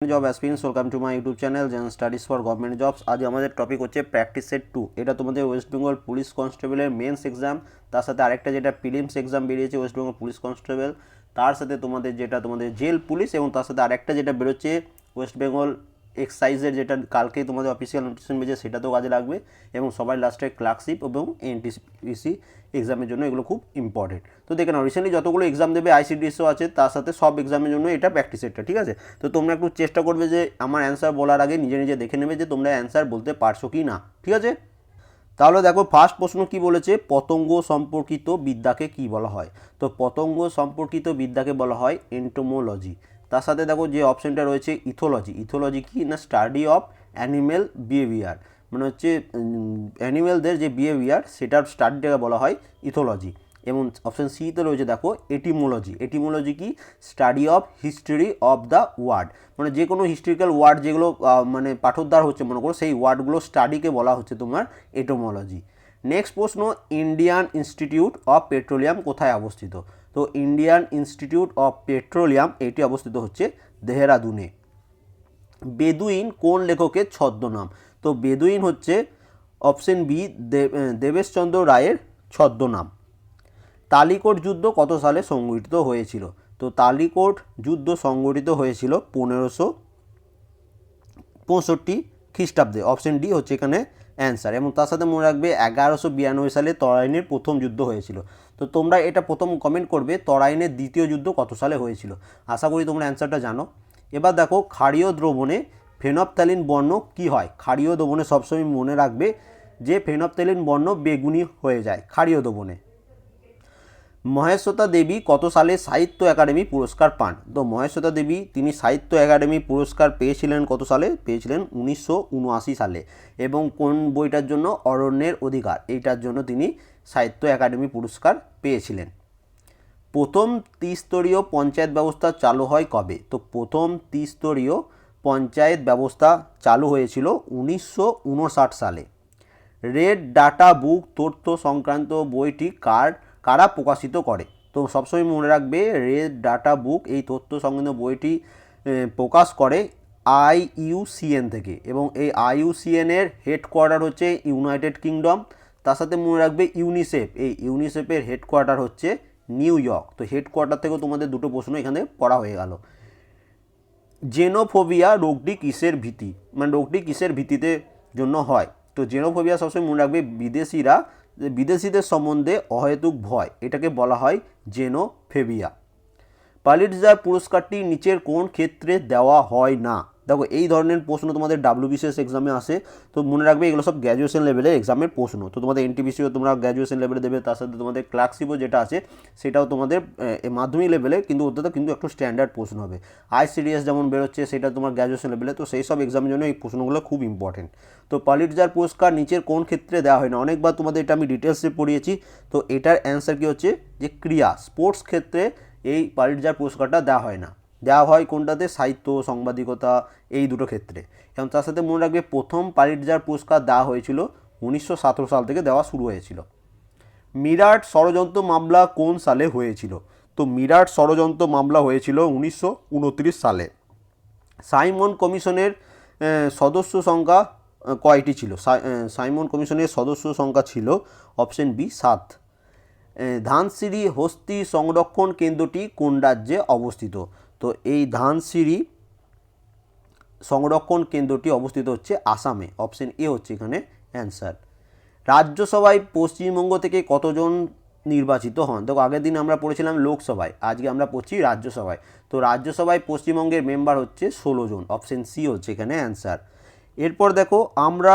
Job aspirants welcome to my YouTube channel general studies for government jobs. আজ আমাদের topic হচ্ছে practice set 2। এটা তোমাদের ওয়েস্ট বেঙ্গল পুলিশ কনস্টেবলের মেন্স এক্সাম, তার সাথে আরেকটা যেটা প্রিলিমস এক্সাম বেরিয়েছে ওয়েস্ট বেঙ্গল পুলিশ কনস্টেবল, তার সাথে তোমাদের যেটা তোমাদের জেল পুলিশ, এবং তার সাথে আরেকটা যেটা বেরোচ্ছে ওয়েস্ট বেঙ্গল এক্সাইজের, যেটা কালকেই তোমাদের অফিসিয়াল নোটিফিকেশন বেরিয়েছে, সেটাতেও কাজে লাগবে। এবং সবাই লাস্টে ক্লার্কশিপ এবং এনটিপিসি এক্সামের জন্য এগুলো খুব ইম্পর্টেন্ট। তো দেখে নাও, রিসেন্টলি যতগুলো এক্সাম দেবে আইসিডিএসও আছে, তার সাথে সব এক্সামের জন্য এটা প্র্যাকটিস সেটটা, ঠিক আছে? তো তোমরা একটু চেষ্টা করবে যে আমার অ্যান্সার বলার আগে নিজে নিজে দেখে নেবে যে তোমরা অ্যান্সার বলতে পারছো কি না, ঠিক আছে? তাহলে দেখো, ফার্স্ট প্রশ্ন কি বলেছে, পতঙ্গ সম্পর্কিত বিদ্যাকে কি বলা হয়? তো পতঙ্গ সম্পর্কিত বিদ্যাকে বলা হয় এন্টোমোলজি। তার সাথে দেখো যে অপশনটা রয়েছে ইথোলজি। ইথোলজি কি না, স্টাডি অফ অ্যানিম্যাল বিহেভিয়ার, মানে হচ্ছে অ্যানিম্যালদের যে বিহেভিয়ার সেটার স্টাডিটাকে বলা হয় ইথোলজি। এবং অপশন সিতে রয়েছে দেখো এটিমোলজি। এটিমোলজি কি, study of history of the word, মানে যে কোনো হিস্ট্রিক্যাল ওয়ার্ড যেগুলো মানে পাঠোদ্ধার হচ্ছে মনে করো, সেই ওয়ার্ডগুলো স্টাডিকে বলা হচ্ছে তোমার এটোমোলজি। নেক্সট প্রশ্ন, ইন্ডিয়ান ইনস্টিটিউট অফ পেট্রোলিয়াম কোথায় অবস্থিত? তো ইন্ডিয়ান ইনস্টিটিউট অফ পেট্রোলিয়াম এটি অবস্থিত হচ্ছে দেহরাদুনে। বেদুইন কোন লেখকের ছদ্মনাম? তো বেদুইন হচ্ছে অপশন বি, দেবেশচন্দ্র রায়ের ছদ্মনাম। তালিকোট যুদ্ধ কত সালে সংঘটিত হয়েছিল? তো তালিকোট যুদ্ধ সংঘটিত হয়েছিল 1565 খ্রিস্টাব্দে। অপশন ডি হচ্ছে এখানে অ্যান্সার। এবং তার সাথে মনে রাখবে 1192 সালে তরাইনের প্রথম যুদ্ধ হয়েছিল। তো তোমরা এটা প্রথম কমেন্ট করবে তরাইনের দ্বিতীয় যুদ্ধ কত সালে হয়েছিল। আশা করি তোমরা অ্যান্সারটা জানো। এবার দেখো, ক্ষারীয় দ্রবণে ফেনফথ্যালিন বর্ণ কি হয়? ক্ষারীয় দ্রবণে সবসময় মনে রাখবে যে ফেনফথ্যালিন বর্ণ বেগুনি হয়ে যায় ক্ষারীয় দ্রবণে। মহেশ্বেতা দেবী কত সালে সাহিত্য একাডেমি পুরস্কার পান? তো মহেশ্বেতা দেবী তিনি সাহিত্য একাডেমি পুরস্কার পেয়েছিলেন কত সালে? পেয়েছিলেন 1979 সালে। এবং কোন বইটার জন্য? অরণ্যের অধিকার, এইটার জন্য তিনি সাহিত্য একাডেমি পুরস্কার পেয়েছিলেন। প্রথম ত্রিস্তরীয় পঞ্চায়েত ব্যবস্থা চালু হয় কবে? তো প্রথম ত্রিস্তরীয় পঞ্চায়েত ব্যবস্থা চালু হয়েছিল 1959 সালে। রেড ডাটা বুক তথ্য সংক্রান্ত বইটি কারা প্রকাশিত করে? তো সবসময় মনে রাখবে রেড ডাটা বুক এই তথ্য সংক্রান্ত বইটি প্রকাশ করে IUCN থেকে, এবং এই IUCN-এর হেডকোয়ার্টার হচ্ছে ইউনাইটেড কিংডম। তার সাথে মনে রাখবে ইউনিসেফ, এই ইউনিসেফের হেডকোয়ার্টার হচ্ছে নিউ ইয়র্ক। তো হেডকোয়ার্টার থেকেও তোমাদের দুটো প্রশ্ন এখানে পড়া হয়ে গেল। জেনোফোবিয়া রোগটি কিসের ভীতি, মানে রোগটি কিসের ভিত্তিতে জন্য হয়? তো জেনোফোবিয়া সবসময় মনে রাখবে বিদেশিদের সম্বন্ধে অহেতুক ভয়, এটাকে বলা হয় জেনোফোবিয়া। পালিটজার পুরস্কারটি নিচের কোন ক্ষেত্রে দেওয়া হয় না? দেখো, এই ধরনের প্রশ্ন তোমাদের WBCS এক্সামে আসে। তো মনে রাখবে এগুলো সব গ্র্যাজুয়েশন লেভেলের এক্সামের প্রশ্ন। তো তোমাদের NTPCও তোমরা গ্র্যাজুয়েশন লেভেলে দেবে, তার সাথে তোমাদের ক্লার্কশিপও যেটা আছে সেটাও তোমাদের মাধ্যমিক লেভেলে, কিন্তু ওটাতে কিন্তু একটু স্ট্যান্ডার্ড প্রশ্ন হবে। ICDS যেমন বেরোচ্ছে সেটা তোমার গ্র্যাজুয়েশন লেভেলে, তো সেই সব এক্সামের জন্য এই প্রশ্নগুলো খুব ইম্পর্টেন্ট। তো পালিটজার পুরস্কার নিচের কোন ক্ষেত্রে দেওয়া হয় না? অনেকবার তোমাদের এটা আমি ডিটেলসে পড়িয়েছি। তো এটার অ্যান্সার কি হচ্ছে যে ক্রীড়া, স্পোর্টস ক্ষেত্রে এই পালিটজার পুরস্কারটা দেওয়া হয় না। দেওয়া হয় কোনটাতে? সাহিত্য, সাংবাদিকতা, এই দুটো ক্ষেত্রে। এবং তার সাথে মনে রাখবে প্রথম পালিটজার পুরস্কার দেওয়া হয়েছিল 1917 সাল থেকে দেওয়া শুরু হয়েছিল। মিরাট ষড়যন্ত্র মামলা কোন সালে হয়েছিল? তো মিরাট ষড়যন্ত্র মামলা হয়েছিল 1929 সালে। সাইমন কমিশনের সদস্য সংখ্যা কয়টি ছিল? সাইমন কমিশনের সদস্য সংখ্যা ছিল অপশন বি 7। ধানসিঁড়ি হস্তি সংরক্ষণ কেন্দ্রটি কোন রাজ্যে অবস্থিত? তো এই ধানসিঁড়ি সংরক্ষণ কেন্দ্রটি অবস্থিত হচ্ছে আসামে। অপশন এ হচ্ছে এখানে অ্যান্সার। রাজ্যসভায় পশ্চিমবঙ্গ থেকে কতজন নির্বাচিত হন? দেখো, আগের দিন আমরা পড়েছিলাম লোকসভায়, আজকে আমরা পড়ছি রাজ্যসভায়। তো রাজ্যসভায় পশ্চিমবঙ্গের মেম্বার হচ্ছে 16 জন। অপশন সি হচ্ছে এখানে অ্যান্সার। এরপর দেখো, আমরা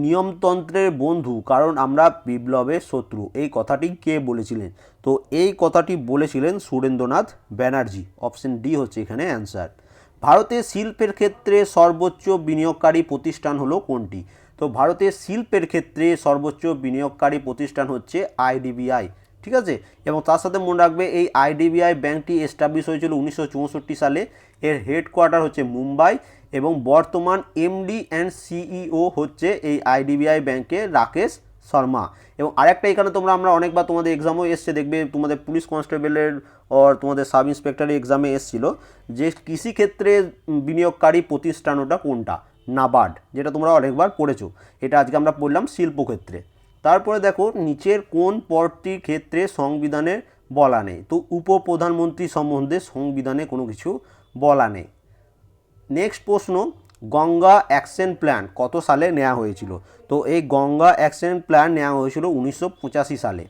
নিয়মতন্ত্রের বন্ধু কারণ আমরা বিপ্লবের শত্রু, এই কথাটি কে বলেছিলেন? তো এই কথাটি বলেছিলেন সুরেন্দ্রনাথ ব্যানার্জি। অপশন ডি হচ্ছে এখানে অ্যান্সার। ভারতের শিল্পের ক্ষেত্রে সর্বোচ্চ বিনিয়োগকারী প্রতিষ্ঠান হলো কোনটি? তো ভারতের শিল্পের ক্ষেত্রে সর্বোচ্চ বিনিয়োগকারী প্রতিষ্ঠান হচ্ছে IDBI, ঠিক আছে? এবং তার সাথে মনে রাখবে এই IDBI ব্যাংকটি এস্টাবলিশ হয়েছিল 1964 সালে। এর হেডকোয়ার্টার হচ্ছে মুম্বাই, এবং বর্তমান MD অ্যান্ড CEO হচ্ছে এই IDBI ব্যাংকের রাকেশ শর্মা। এবং আরেকটা এখানে আমরা অনেকবার তোমাদের এক্সামও এসছে, দেখবে তোমাদের পুলিশ কনস্টেবলের আর তোমাদের সাব ইন্সপেক্টরের এক্সামে এসেছিলো যে কৃষিক্ষেত্রে বিনিয়োগকারী প্রতিষ্ঠান ওটা কোনটা, নাবার্ড, যেটা তোমরা অনেকবার পড়েছো। এটা আজকে আমরা পড়লাম শিল্পক্ষেত্রে। তারপরে দেখো নিচের কোন পদটির ক্ষেত্রে সংবিধানে বলা নেই, তো উপপ্রধানমন্ত্রী সম্বন্ধে সংবিধানে কোনো কিছু বলা নেই। নেক্সট প্রশ্ন, গঙ্গা অ্যাকশন প্ল্যান কত সালে নেওয়া হয়েছিল, তো এই গঙ্গা অ্যাকশন প্ল্যান নেওয়া হয়েছিল 1985 সালে।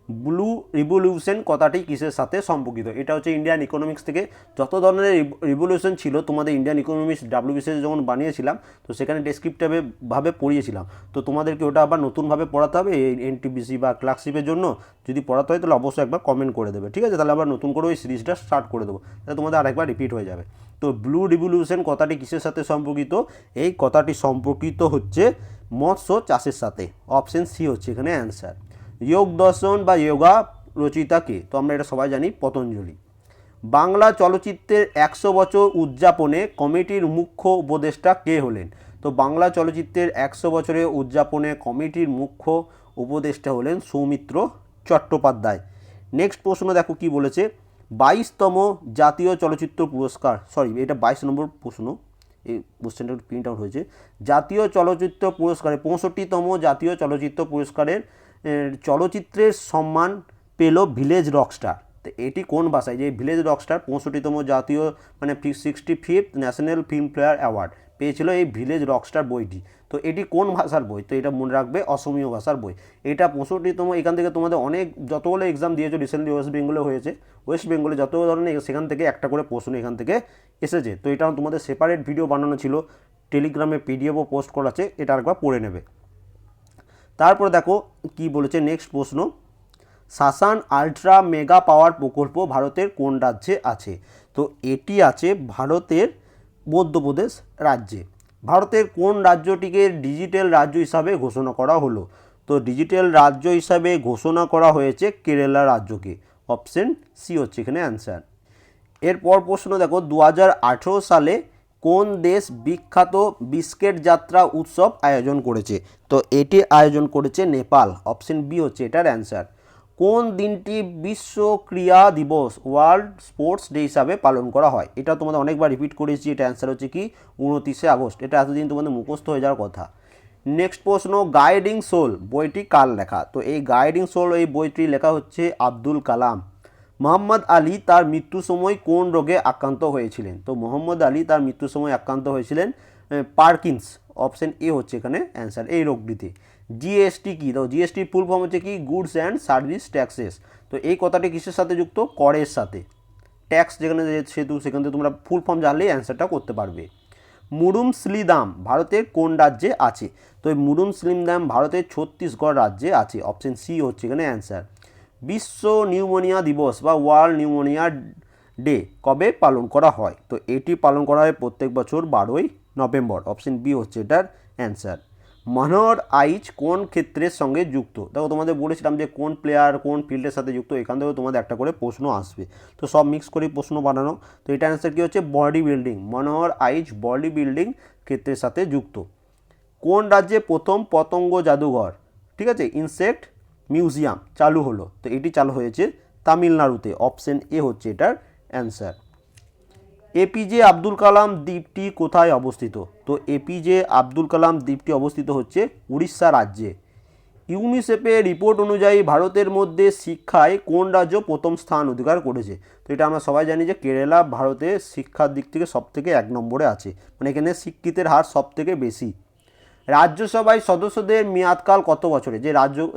ব্লু রিভলিউশন কথাটি কিসের সাথে সম্পর্কিত, এটা হচ্ছে ইন্ডিয়ান ইকোনমিক্স থেকে যত ধরনের রিভলিউশন ছিল তোমাদের ইন্ডিয়ান ইকোনমিক্স ডাব্লিউবিসিএস যখন বানিয়েছিলাম তো সেখানে ডেসক্রিপটিভ ভাবে পড়িয়েছিলাম, তো তোমাদেরকে ওটা আবার নতুনভাবে পড়াতে হবে এই এনটিপিসি বা ক্লার্কশিপের জন্য। যদি পড়াতে হয় তাহলে অবশ্যই একবার কমেন্ট করে দেবে, ঠিক আছে? তাহলে আবার নতুন করে ওই সিরিজটা স্টার্ট করে দেবো, তাহলে তোমাদের আরেকবার রিপিট হয়ে যাবে। তো ব্লু রিভলিউশন কথাটি কিসের সাথে সম্পর্কিত, এই কথাটি সম্পর্কিত হচ্ছে মৎস্য চাষের সাথে। অপশন সি হচ্ছে এখানে অ্যান্সার। যোগ দর্শন বা যোগা রচিতা কে, তো আমরা এটা সবাই জানি পতঞ্জলি। বাংলা চলচ্চিত্রের 100 বছর উদযাপনে কমিটির মুখ্য উপদেষ্টা কে হলেন, তো বাংলা চলচ্চিত্রের 100 বছরের উদযাপনে কমিটির মুখ্য উপদেষ্টা হলেন সৌমিত্র চট্টোপাধ্যায়। নেক্সট প্রশ্ন দেখো কি বলেছে, 22তম জাতীয় চলচ্চিত্র পুরস্কার, সরি এটা 22 নম্বর প্রশ্ন, এই কোশ্চেনটা প্রিন্ট আউট হয়েছে। জাতীয় চলচ্চিত্র পুরস্কারে 65তম জাতীয় চলচ্চিত্র পুরস্কারের চলচ্চিত্রের সম্মান পেল ভিলেজ রকস্টার, তো এটি কোন ভাষায়, যে ভিলেজ রকস্টার 65তম জাতীয় মানে 65th ন্যাশনাল ফিল্মফেয়ার অ্যাওয়ার্ড পেয়েছিল এই ভিলেজ রকস্টার বইটি, তো এটি কোন ভাষার বই, তো এটা মনে রাখবে অসমীয় ভাষার বই। এটা 65তম, এখান থেকে তোমাদের অনেক যতগুলো এক্সাম দিয়েছো রিসেন্টলি ওয়েস্ট বেঙ্গলে হয়েছে, ওয়েস্ট বেঙ্গলে যত ধরনের সেখান থেকে একটা করে প্রশ্ন এখান থেকে এসেছে, তো এটা তোমাদের সেপারেট ভিডিও বানানো ছিল, টেলিগ্রামে পিডিএফও পোস্ট করা আছে, এটা আরেকবার পড়ে নেবে। তারপরে দেখো কি বলেছে নেক্সট প্রশ্ন, সাসান আলট্রা মেগা পাওয়ার প্রকল্প ভারতের কোন রাজ্যে আছে, তো এটি আছে ভারতের মধ্যপ্রদেশ রাজ্যে। ভারতের কোন রাজ্যটিকে ডিজিটাল রাজ্য হিসাবে ঘোষণা করা হলো, তো ডিজিটাল রাজ্য হিসাবে ঘোষণা করা হয়েছে কেরালা রাজ্যকে। অপশন সি হচ্ছে এখানে অ্যান্সার। এরপর প্রশ্ন দেখো 2018 সালে কোন দেশ বিখ্যাত বিস্কেট যাত্রা উৎসব আয়োজন করেছে, তো এটি আয়োজন করেছে নেপাল। অপশন বি হচ্ছে এটার অ্যান্সার। কোন দিনটি বিশ্ব ক্রীড়া দিবস ওয়ার্ল্ড স্পোর্টস ডে হিসাবে পালন করা হয়, এটা তোমাদের অনেকবার রিপিট করেছি, এটা অ্যান্সার হচ্ছে কি 29শে আগস্ট, এটা এতদিন তোমাদের মুখস্থ হয়ে যাওয়ার কথা। নেক্সট প্রশ্ন, গাইডিং সোল বইটি কার লেখা, তো এই গাইডিং সোল এই বইটি লেখা হচ্ছে আব্দুল কালাম। মোহাম্মদ আলী তার মৃত্যুর সময় কোন রোগে আক্রান্ত হয়েছিলেন, তো মোহাম্মদ আলী তার মৃত্যুর সময় আক্রান্ত হয়েছিলেন পার্কিন্স। অপশন এ হচ্ছে এখানে অ্যান্সার এই রোগটিতে। জিএসটি কি, তো জিএসটির ফুল ফর্ম হচ্ছে কি গুডস অ্যান্ড সার্ভিস ট্যাক্সেস, তো এই কথাটি কিসের সাথে যুক্ত, করের সাথে। ট্যাক্স যেখানে সেতু সেখান থেকে তোমরা ফুল ফর্ম জানলেই অ্যান্সারটা করতে পারবে। মুরুমসলিদাম ভারতের কোন রাজ্যে আছে, তো এই মুরুমসলিদাম ভারতের ছত্তিশগড় রাজ্যে আছে। অপশন সি হচ্ছে এখানে অ্যান্সার। বিশ্ব নিউমোনিয়া দিবস বা ওয়ার্ল্ড নিউমোনিয়া ডে কবে পালন করা হয়, তো এটি পালন করা হয় প্রত্যেক বছর 12ই নভেম্বর। অপশন বি হচ্ছে এটার অ্যান্সার। মনোহর আইচ কোন ক্ষেত্রের সঙ্গে যুক্ত, দেখো তোমাদের বলেছিলাম যে কোন প্লেয়ার কোন ফিল্ডের সাথে যুক্ত, এখান থেকেও তোমাদের একটা করে প্রশ্ন আসবে, তো সব মিক্স করে প্রশ্ন বানানো, তো এটা অ্যান্সার কী হচ্ছে বডি বিল্ডিং। মনোহর আইচ বডি বিল্ডিং ক্ষেত্রের সাথে যুক্ত। কোন রাজ্যে প্রথম পতঙ্গ জাদুঘর, ঠিক আছে, ইনসেক্ট মিউজিয়াম চালু হলো, তো এটি চালু হয়েছে তামিলনাড়ুতে। অপশন এ হচ্ছে এটার অ্যান্সার। এপিজে আব্দুল কালাম দ্বীপটি কোথায় অবস্থিত, তো এপিজে আব্দুল কালাম দ্বীপটি অবস্থিত হচ্ছে উড়িষ্যা রাজ্যে। ইউনিসেফের রিপোর্ট অনুযায়ী ভারতের মধ্যে শিক্ষায় কোন রাজ্য প্রথম স্থান অধিকার করেছে, তো এটা আমরা সবাই জানি যে কেরালা ভারতে শিক্ষার দিক থেকে সবথেকে 1 নম্বরে আছে, মানে এখানে শিক্ষিতের হার সবথেকে বেশি। রাজ্যসভায় সদস্যদের মেয়াদকাল কত বছরে, যে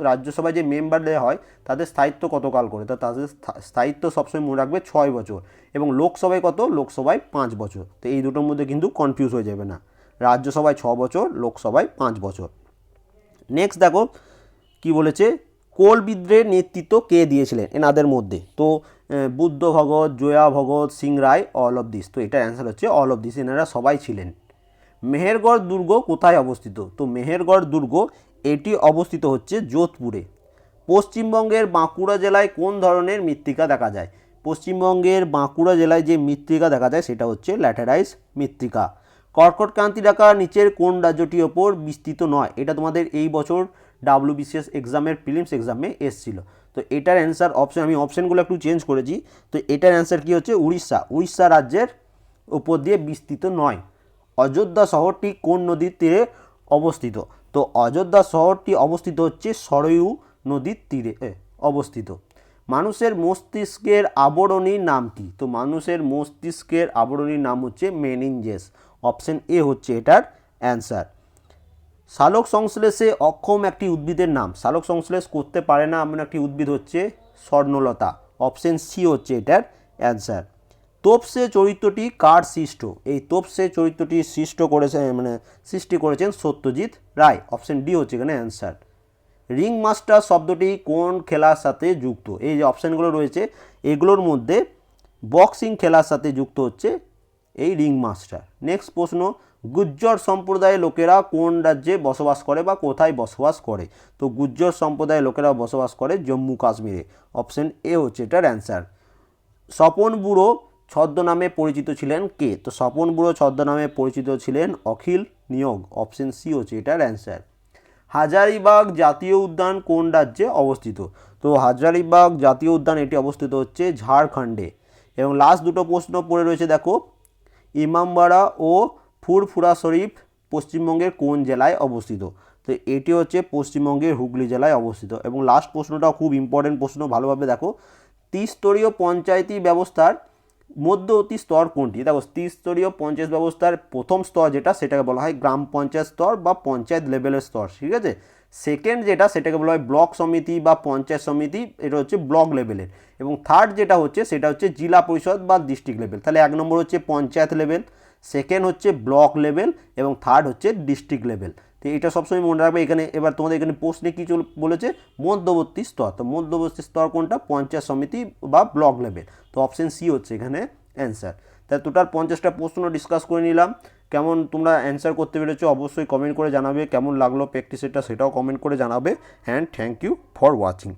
রাজ্যসভায় যে মেম্বারদের হয় তাদের স্থায়িত্ব কতকাল করে, তো তাদের স্থায়িত্ব সবসময় মনে রাখবে 6 বছর, এবং লোকসভায় কত, লোকসভায় 5 বছর, তো এই দুটোর মধ্যে কিন্তু কনফিউজ হয়ে যাবে না, রাজ্যসভায় 6 বছর, লোকসভায় 5 বছর। নেক্সট দেখো কি বলেছে, কোল বিদ্রোহের নেতৃত্ব কে দিয়েছিলেন এনাদের মধ্যে, তো বুদ্ধ ভগত, জয়া ভগত সিং রায়, অল অফ দিস, তো এটার অ্যান্সার হচ্ছে অল অফ দিস, এনারা সবাই ছিলেন। মেহেরগড় দুর্গ কোথায় অবস্থিত, তো মেহেরগড় দুর্গ এটি অবস্থিত হচ্ছে যোধপুরে। পশ্চিমবঙ্গের বাঁকুড়া জেলায় কোন ধরনের মৃত্তিকা দেখা যায়, পশ্চিমবঙ্গের বাঁকুড়া জেলায় যে মৃত্তিকা দেখা যায় সেটা হচ্ছে ল্যাটেরাইট মৃত্তিকা। কর্কটক্রান্তি রেখা নিচের কোন রাজ্যটির ওপর বিস্তৃত নয়, এটা তোমাদের এই বছর WBCS এক্সামের প্রিলিমস এক্সামে এসেছিলো। তো এটার অ্যান্সার অপশন, আমি অপশানগুলো একটু চেঞ্জ করেছি। তো এটার অ্যান্সার কী হচ্ছে, উড়িষ্যা রাজ্যের উপর দিয়ে বিস্তৃত নয়। অযোধ্যা শহরটি কোন নদীর তীরে অবস্থিত? তো অযোধ্যা শহরটি অবস্থিত হচ্ছে সরয়ু নদীর তীরে অবস্থিত। মানুষের মস্তিষ্কের আবরণীর নাম কি? তো মানুষের মস্তিষ্কের আবরণীর নাম হচ্ছে মেনিনজেস। অপশন এ হচ্ছে এটার অ্যান্সার। সালোক সংশ্লেষে অক্ষম একটি উদ্ভিদের নাম। সালোক সংশ্লেষ করতে পারে না এমন একটি উদ্ভিদ হচ্ছে স্বর্ণলতা। অপশন সি হচ্ছে এটার অ্যান্সার। তোপসে চরিত্রটি কার সৃষ্ট? এই তোপসে চরিত্রটি সৃষ্টি করেছেন সত্যজিৎ রায়। অপশন ডি হচ্ছে এখানে অ্যান্সার। রিং মাস্টার শব্দটি কোন খেলার সাথে যুক্ত? এই যে অপশানগুলো রয়েছে এগুলোর মধ্যে বক্সিং খেলার সাথে যুক্ত হচ্ছে এই রিং মাস্টার। নেক্সট প্রশ্ন, গুজ্জর সম্প্রদায়ের লোকেরা কোন রাজ্যে বসবাস করে বা কোথায় বসবাস করে? তো গুজ্জর সম্প্রদায়ের লোকেরা বসবাস করে জম্মু কাশ্মীরে। অপশন এ হচ্ছে এটার অ্যান্সার। স্বপন বুড়ো ছদ্মনামে পরিচিত ছিলেন কে? তো স্বপন বুড়ো ছদ্মনামে পরিচিত ছিলেন অখিল নিয়োগ। অপশন সি হচ্ছে এটার অ্যান্সার। হাজারিবাগ জাতীয় উদ্যান কোন রাজ্যে অবস্থিত? তো হাজারিবাগ জাতীয় উদ্যান এটি অবস্থিত হচ্ছে ঝাড়খণ্ডে। এবং লাস্ট দুটো প্রশ্ন পড়ে রয়েছে দেখো, ইমামবাড়া ও ফুরফুরা শরীফ পশ্চিমবঙ্গের কোন জেলায় অবস্থিত? তো এটি হচ্ছে পশ্চিমবঙ্গের হুগলি জেলায় অবস্থিত। এবং লাস্ট প্রশ্নটাও খুব ইম্পর্টেন্ট প্রশ্ন, ভালোভাবে দেখো, ত্রিস্তরীয় পঞ্চায়েতি ব্যবস্থার মধ্যবর্তী স্তর কোনটি? দেখো, ত্রিস্তরীয় পঞ্চায়েত ব্যবস্থার প্রথম স্তর যেটা সেটাকে বলা হয় গ্রাম পঞ্চায়েত স্তর বা পঞ্চায়েত লেভেলের স্তর, ঠিক আছে। সেকেন্ড যেটা সেটাকে বলা হয় ব্লক সমিতি বা পঞ্চায়েত সমিতি, এটা হচ্ছে ব্লক লেভেলের। এবং থার্ড যেটা হচ্ছে সেটা হচ্ছে জেলা পরিষদ বা ডিস্ট্রিক্ট লেভেল। তাহলে 1 নম্বর হচ্ছে পঞ্চায়েত লেভেল, সেকেন্ড হচ্ছে ব্লক লেভেল এবং থার্ড হচ্ছে ডিস্ট্রিক্ট লেভেল। তো এটা সবসময় মনে রাখবে। এখানে এবার তোমাদের এখানে প্রশ্নে কী বলেছে, মধ্যবর্তী স্তর। তো মধ্যবর্তী স্তর কোনটা? পঞ্চায়েত সমিতি বা ব্লক লেভেল। তো অপশন সি হচ্ছে এখানে অ্যান্সার। তাই টোটাল 50টা প্রশ্ন ডিসকাস করে নিলাম। কেমন তোমরা অ্যান্সার করতে পেরেছো অবশ্যই কমেন্ট করে জানাবে। কেমন লাগলো প্র্যাকটিস সেটাও কমেন্ট করে জানাবে। And thank you for watching.